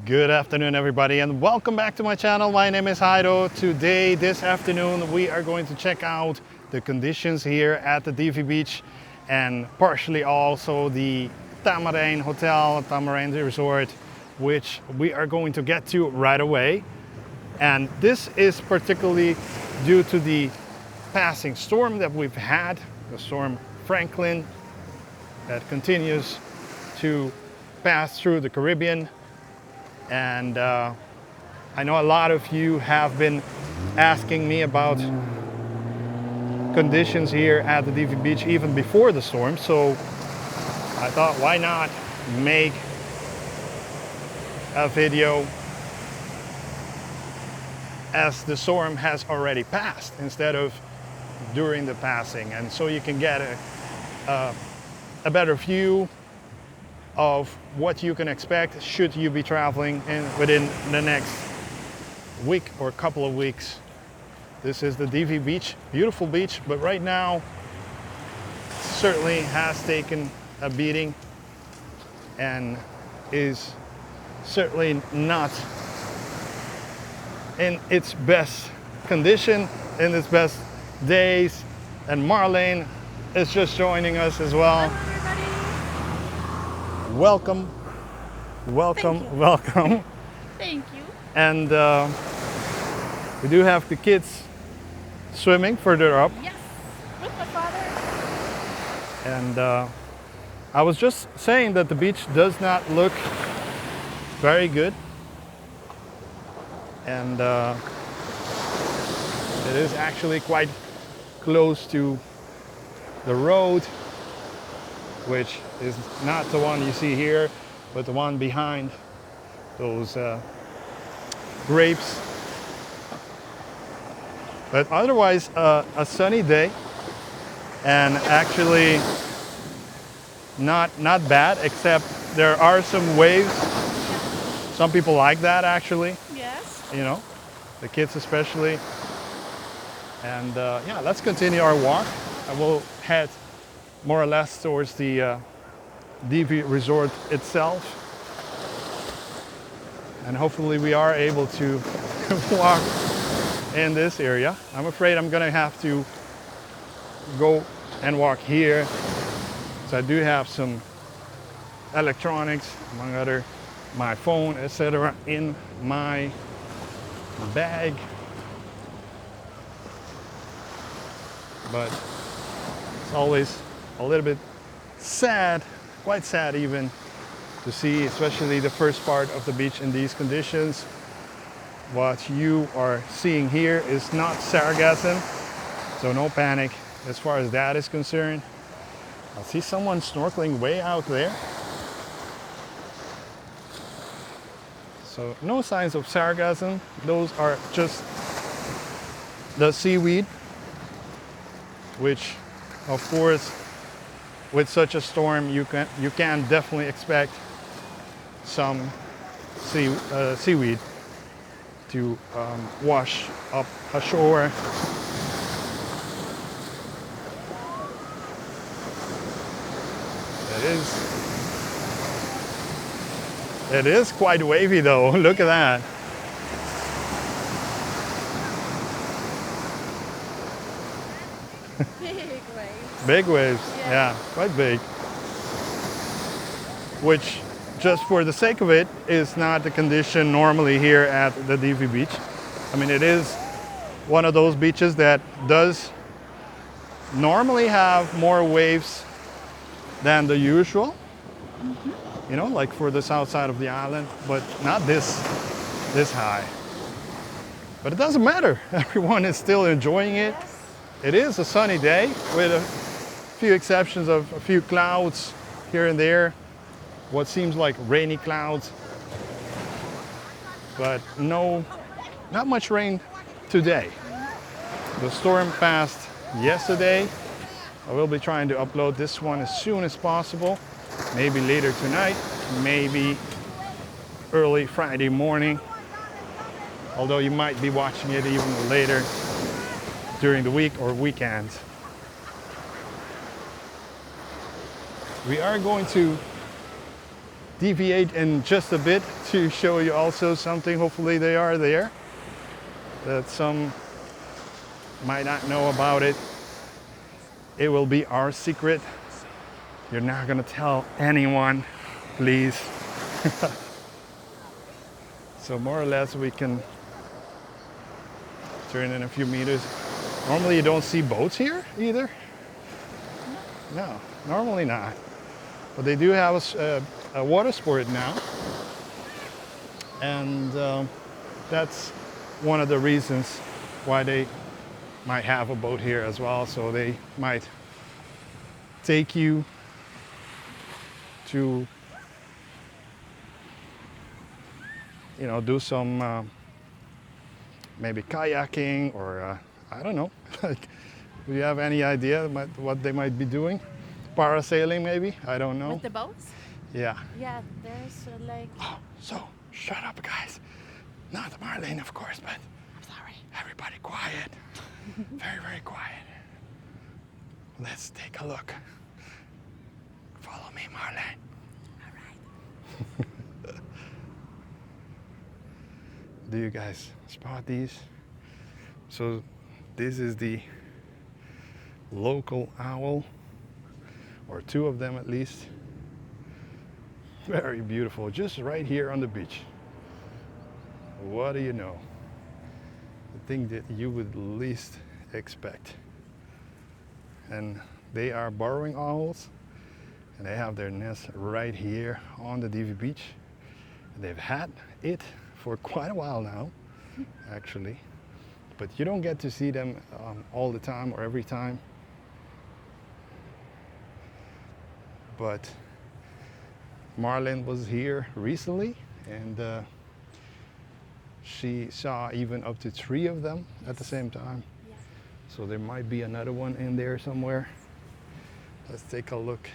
Good afternoon, everybody, and welcome back to my channel. My name is Heido. Today, this afternoon, we are going to check out the conditions here at the Divi Beach and partially also the Tamarine Hotel, Tamarine Resort, which we are going to get to right away. And this is particularly due to the passing storm that we've had, the storm Franklin, that continues to pass through the Caribbean. And I know a lot of you have been asking me about conditions here at the Divi Beach even before the storm, so I thought, why not make a video as the storm has already passed instead of during the passing, and so you can get a better view of what you can expect should you be traveling within the next week or couple of weeks. This is the Divi Beach, beautiful beach, but right now certainly has taken a beating and is certainly not in its best condition, in its best days. And Marlene is just joining us as well. Welcome, welcome, welcome. Thank you. And we do have the kids swimming further up. Yes, with my father. And I was just saying that the beach does not look very good. And it is actually quite close to the road, which is not the one you see here, but the one behind those grapes. But otherwise, a sunny day, and actually not bad, except there are some waves. Some people like that, actually. Yes. You know, the kids especially. And yeah, let's continue our walk. I will head more or less towards the Divi Resort itself, and hopefully we are able to walk in this area. I'm afraid I'm gonna have to go and walk here, so I do have some electronics, among other my phone, etc., in my bag, but it's always a little bit sad, quite sad even, to see especially the first part of the beach in these conditions. What you are seeing here is not sargassum, so no panic as far as that is concerned. I see someone snorkeling way out there. So no signs of sargassum, those are just the seaweed, which of course with such a storm, you can definitely expect some seaweed to wash up ashore. It is quite wavy though. Look at that. Big waves. Big waves, yeah, quite big. Which, just for the sake of it, is not the condition normally here at the Divi Beach. I mean, it is one of those beaches that does normally have more waves than the usual. You know, like for the south side of the island, but not this high. But it doesn't matter. Everyone is still enjoying it. Yes. It is a sunny day with a few exceptions of a few clouds here and there, what seems like rainy clouds, but not much rain today. The storm passed yesterday. I will be trying to upload this one as soon as possible, maybe later tonight, maybe early Friday morning, although you might be watching it even later during the week or weekend. We are going to deviate in just a bit to show you also something. Hopefully they are there, that some might not know about it. It will be our secret. You're not gonna tell anyone, please. So more or less we can turn in a few meters. Normally you don't see boats here either. No, normally not. But they do have a water sport now. And that's one of the reasons why they might have a boat here as well. So they might take you to, you know, do some maybe kayaking or I don't know. Like, do you have any idea what they might be doing? Parasailing maybe? I don't know. With the boats? Yeah. Yeah, there's like... Oh, so shut up, guys. Not Marlene, of course, but I'm sorry. everybody quiet. Very, very quiet. Let's take a look. Follow me, Marlene. All right. Do you guys spot these? So this is the local owl, or two of them at least. Very beautiful, just right here on the beach. What do you know? The thing that you would least expect. And they are burrowing owls, and they have their nest right here on the Divi Beach. They've had it for quite a while now, actually. But you don't get to see them all the time or every time. But Marlene was here recently, and she saw even up to 3 of them at the same time. Yeah. So there might be another one in there somewhere. Let's take a look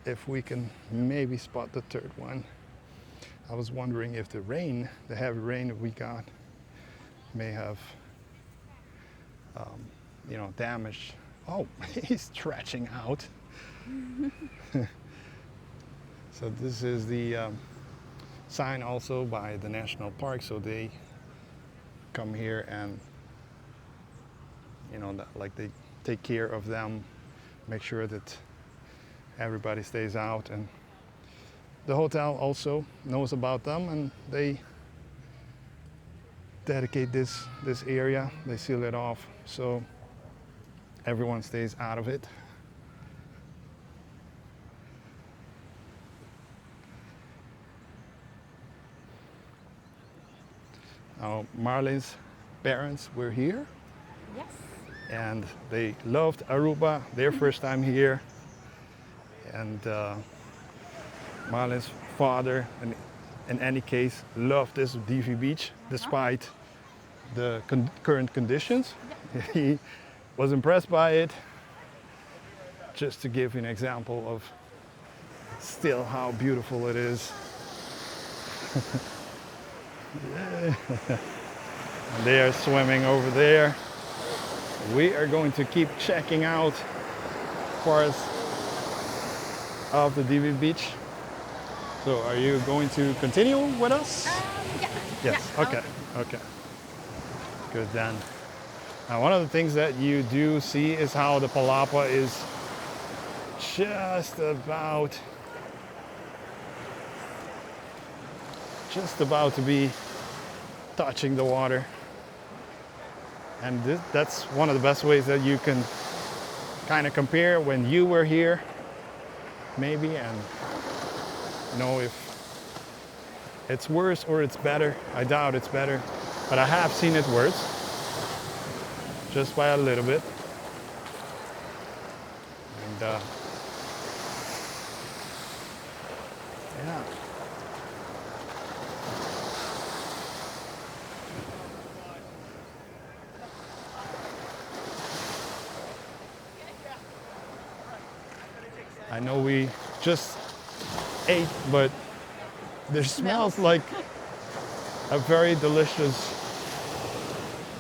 if we can maybe spot the 3rd one. I was wondering if the rain, the heavy rain that we got, may have, you know, damaged. Oh, he's stretching out. So this is the sign also by the national park. So they come here and, you know, like they take care of them, make sure that everybody stays out, and the hotel also knows about them, and they dedicate this area. They seal it off so everyone stays out of it. Now, Marlene's parents were here. Yes. And they loved Aruba, their first time here. And Marlene's father, in any case, loved this Divi Beach despite the current conditions. Yeah. He was impressed by it. Just to give you an example of still how beautiful it is. Yeah. And they are swimming over there. We are going to keep checking out parts of the Divi Beach. So are you going to continue with us? Yeah. Yes, Yeah, okay, okay. Good then. Now one of the things that you do see is how the palapa is just about to be touching the water. And that's one of the best ways that you can kind of compare when you were here, maybe, and know if it's worse or it's better. I doubt it's better, but I have seen it worse, just by a little bit. And yeah. I know we just ate, but this smells like a very delicious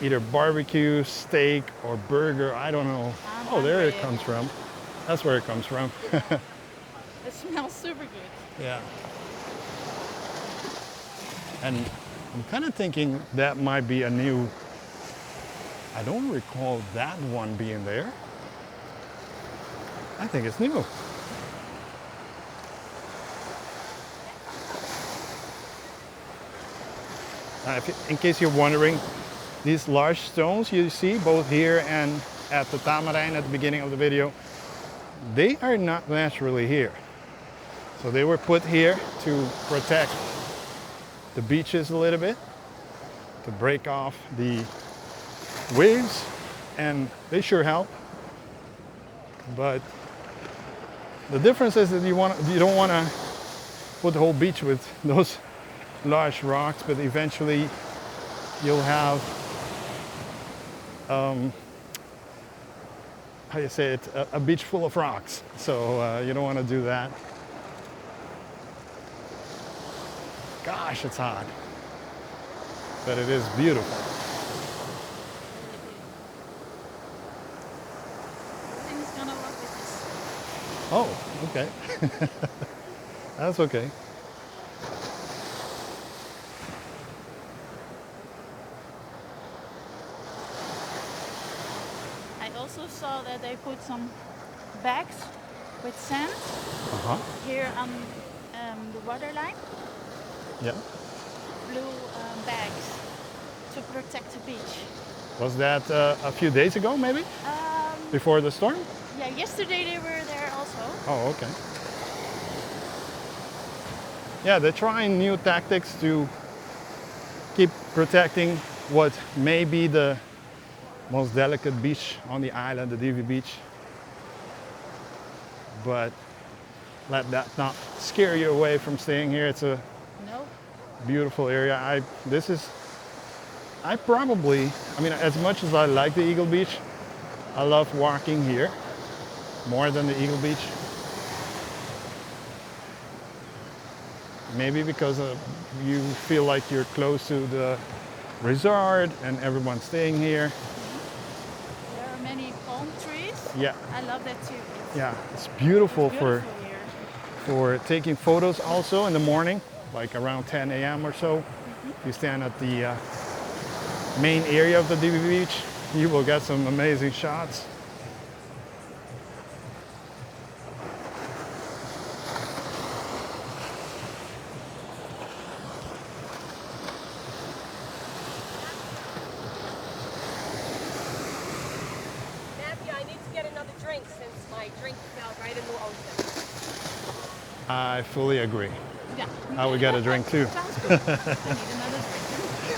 either barbecue, steak, or burger. I don't know. Oh, there it comes from. That's where it comes from. It smells super good. Yeah. And I'm kind of thinking that might be a new, I don't recall that one being there. I think it's new. In case you're wondering, these large stones you see both here and at the Tamarijn at the beginning of the video, they are not naturally here. So they were put here to protect the beaches a little bit, to break off the waves, and they sure help. But the difference is that you don't want to put the whole beach with those large rocks, but eventually you'll have how you say it, a beach full of rocks. So you don't want to do that. Gosh, it's hot, but it is beautiful. Everything's gonna work with this. Oh, okay. That's okay. I also saw that they put some bags with sand Uh-huh. here on the waterline. Yeah. Blue bags to protect the beach. Was that a few days ago, maybe? Before the storm? Yeah, yesterday they were there also. Oh, okay. Yeah, they're trying new tactics to keep protecting what may be the most delicate beach on the island, the Divi Beach. But let that not scare you away from staying here. It's a No. beautiful area. I mean, as much as I like the Eagle Beach, I love walking here more than the Eagle Beach. Maybe because you feel like you're close to the resort and everyone's staying here. There are many palm trees. Yeah, I love that too. yeah, it's beautiful, Beautiful here. for taking photos also in the morning, like around 10 a.m. or so. If you stand at the main area of the Divi Beach, you will get some amazing shots. Matthew, I need to get another drink since my drink fell right in the ocean. I fully agree. Yeah. I would get a drink too. Sounds good. I need another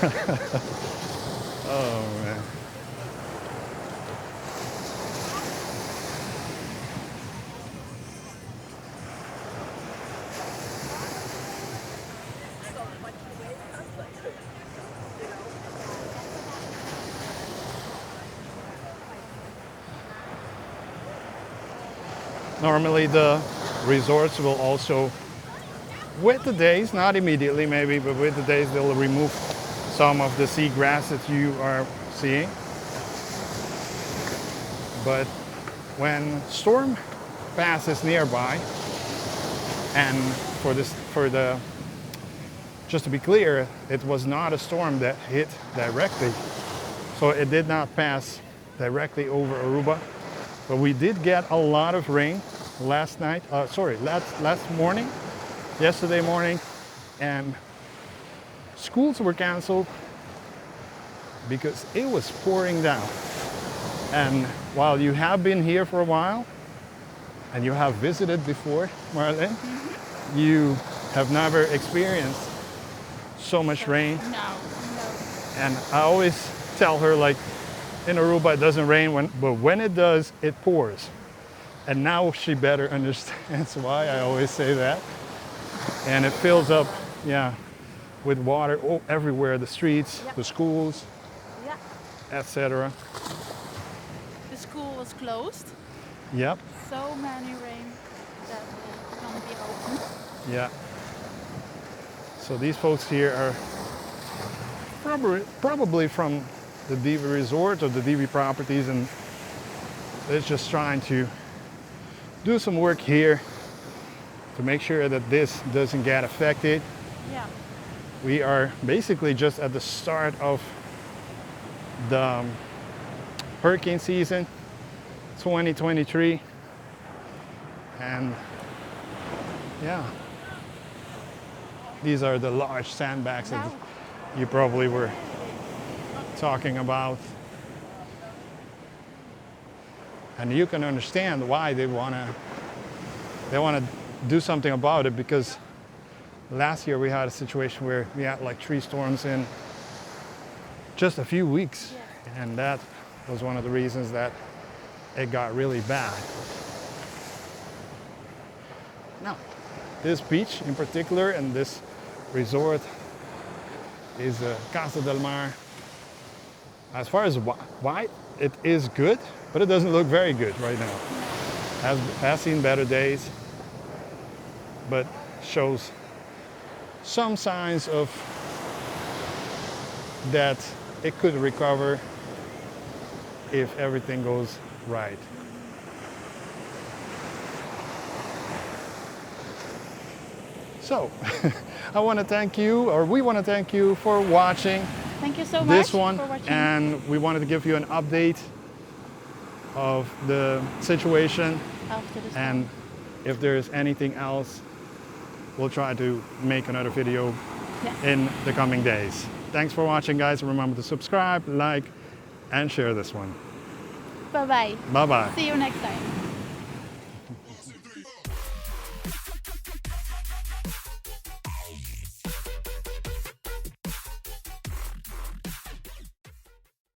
drink. Oh man. Normally the resorts will also, with the days, not immediately maybe, but with the days they'll remove some of the seagrass that you are seeing. But when storm passes nearby, and just to be clear, it was not a storm that hit directly, so it did not pass directly over Aruba. But we did get a lot of rain last morning, yesterday morning, and schools were canceled because it was pouring down. And while you have been here for a while, and you have visited before, Marlene, you have never experienced so much rain. No, no. And I always tell her, like, in Aruba it doesn't rain, but when it does, it pours. And now she better understands why I always say that. And it fills up, yeah, with water everywhere, the streets, Yep. the schools, Yeah. etc. The school was closed. Yep, So many rain that it's gonna be open. yeah. So these folks here are probably from the Divi Resort or the Divi properties, and they're just trying to do some work here to make sure that this doesn't get affected. Yeah. We are basically just at the start of the hurricane season 2023, and yeah, these are the large sandbags that you probably were talking about, and you can understand why they want to do something about it, because last year we had a situation where we had like 3 storms in just a few weeks, and that was one of the reasons that it got really bad. Now, this beach in particular and this resort is Casa del Mar. As far as why, it is good, but it doesn't look very good right now. Has seen better days, but shows some signs of that it could recover if everything goes right. So, I want to thank you, or we want to thank you for watching Thank you so much this one, for watching. and we wanted to give you an update of the situation, After this and if there's anything else, we'll try to make another video in the coming days. Thanks for watching, guys. Remember to subscribe, like, and share this one. Bye bye. Bye-bye. See you next time.